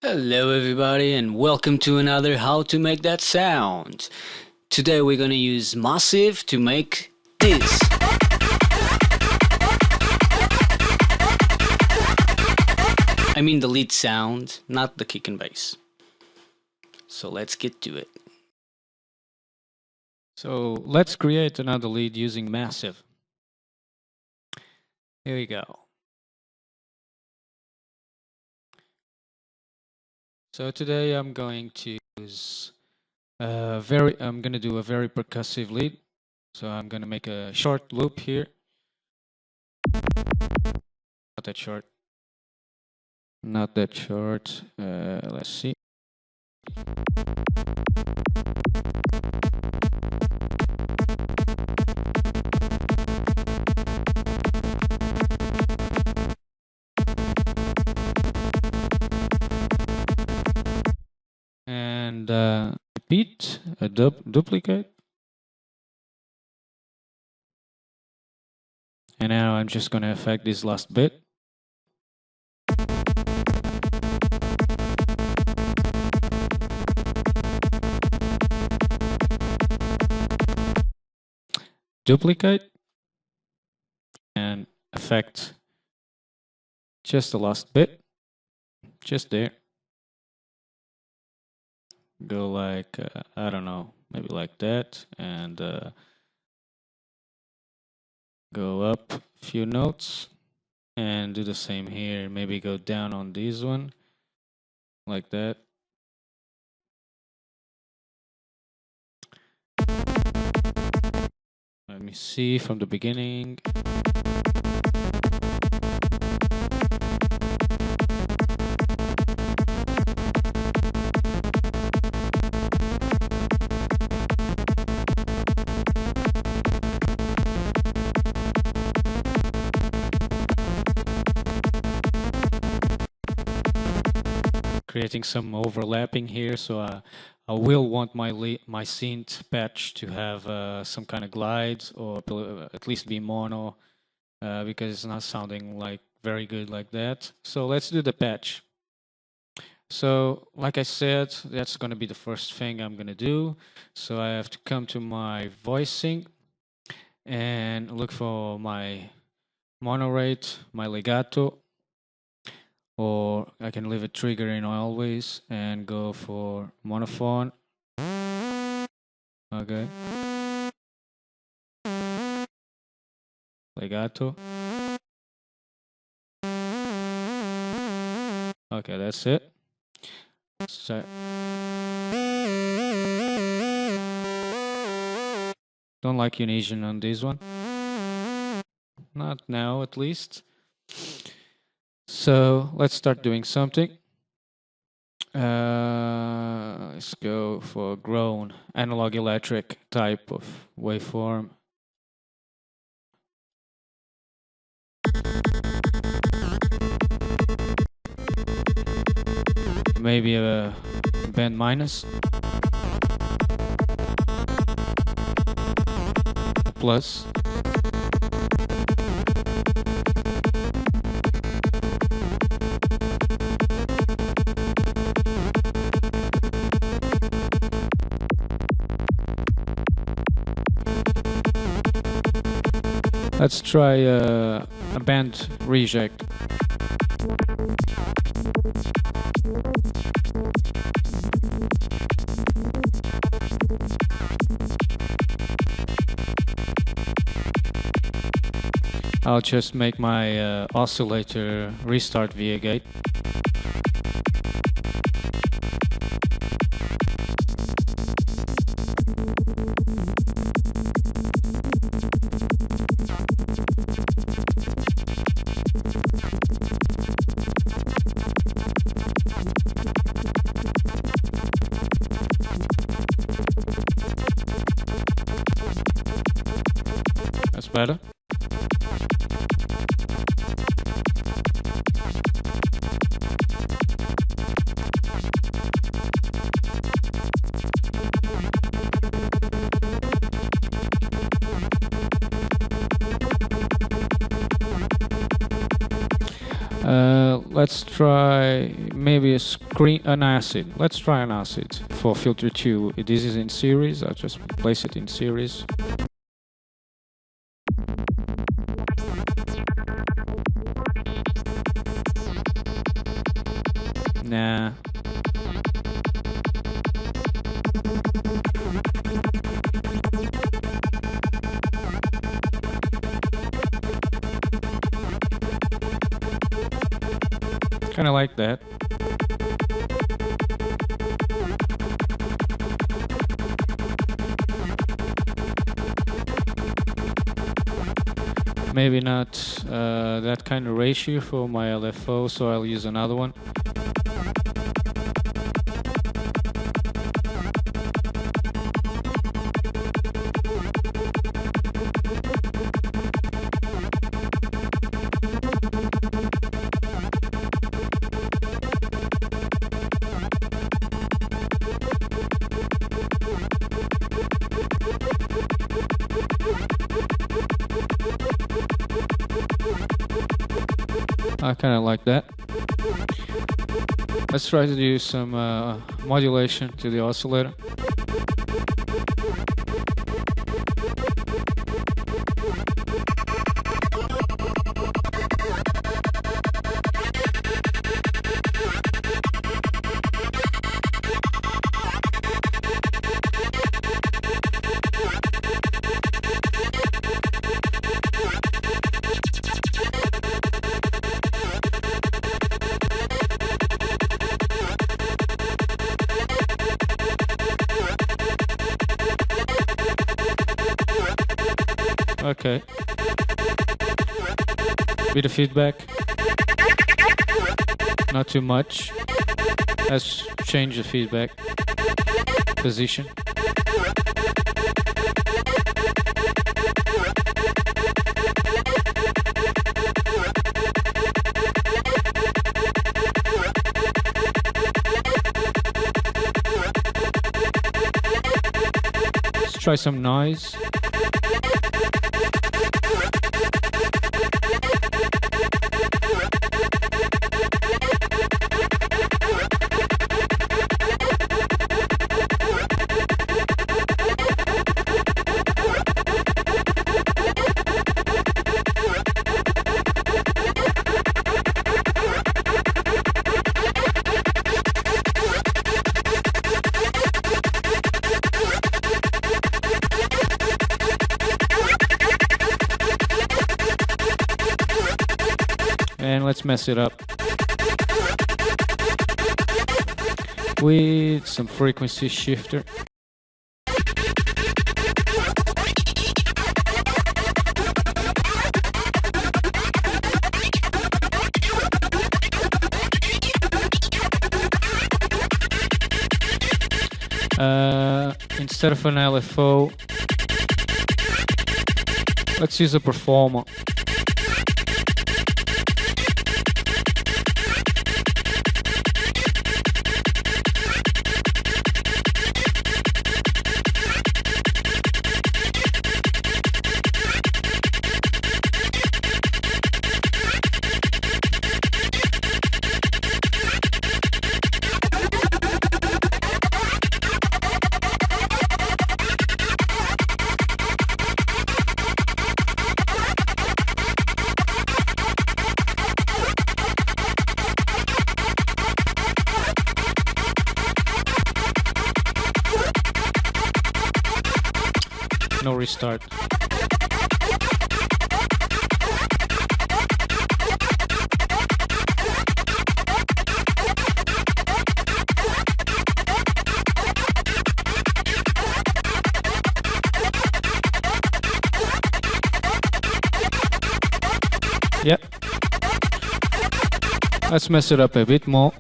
Hello everybody and welcome to another How to Make That Sound. Today we're gonna use Massive to make this. I mean the lead sound, not the kick and bass. So let's get to it. So let's create another lead using Massive. Here we go. So today I'm going to use I'm going to do a very percussive lead. So I'm going to make a short loop here. Not that short. Not that short. Let's see. And repeat, a duplicate. And now I'm just going to affect this last bit. Duplicate and affect just the last bit, just there. Go like, I don't know, maybe like that, and go up a few notes and do the same here. Maybe go down on this one like that. Let me see from the beginning. Creating some overlapping here, so I will want my synth patch to have some kind of glides, or at least be mono, because it's not sounding like very good like that. So let's do the patch. So like I said, that's going to be the first thing I'm going to do. So I have to come to my voicing and look for my mono rate, my legato, or I can leave it triggering always and go for monophone. Okay. Legato. Okay, that's it. So don't like unison on this one. Not now, at least. So let's start doing something. Let's go for grown analog electric type of waveform. Maybe a band minus. Plus. Let's try a band reject. I'll just make my oscillator restart via gate. That's better. let's try maybe an acid. Let's try an acid for filter 2. This is in series. I'll just place it in series. Nah. Kind of like that. Maybe not that kind of ratio for my LFO, so I'll use another one. I kind of like that. Let's try to do some modulation to the oscillator. Okay. Bit of feedback. Not too much. Let's change the feedback position. Let's try some noise. And let's mess it up with some frequency shifter. Instead of an LFO, let's use a performer. No restart. Yep. Let's mess it up a bit more.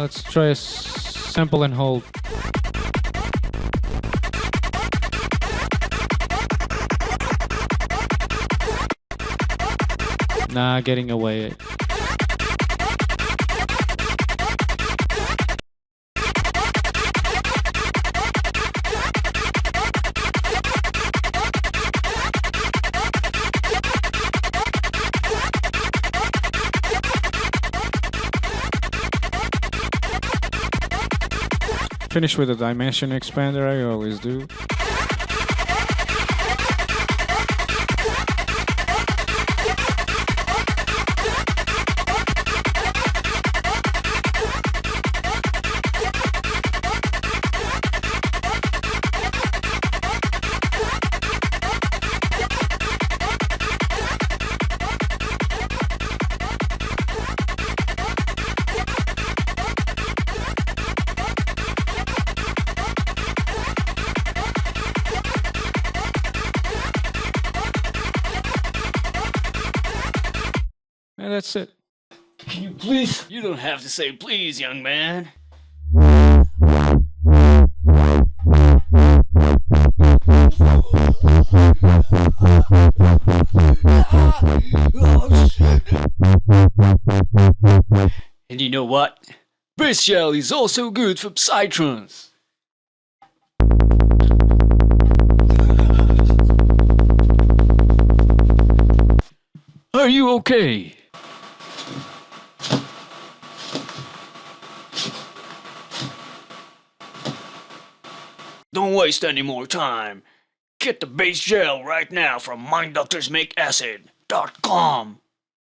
Let's try a sample and hold. Nah, getting away. finish with a dimension expander, I always do. And that's it. Can you please? You don't have to say please, young man. And you know what? Bass gel is also good for psytrance. Are you okay? Don't waste any more time. Get the bass gel right now from minddoctorsmakeacid.com.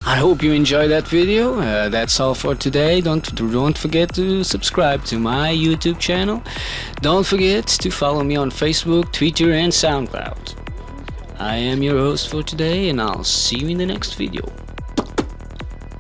I hope you enjoyed that video. That's all for today. Don't forget to subscribe to my YouTube channel. Don't forget to follow me on Facebook, Twitter and SoundCloud. I am your host for today, and I'll see you in the next video.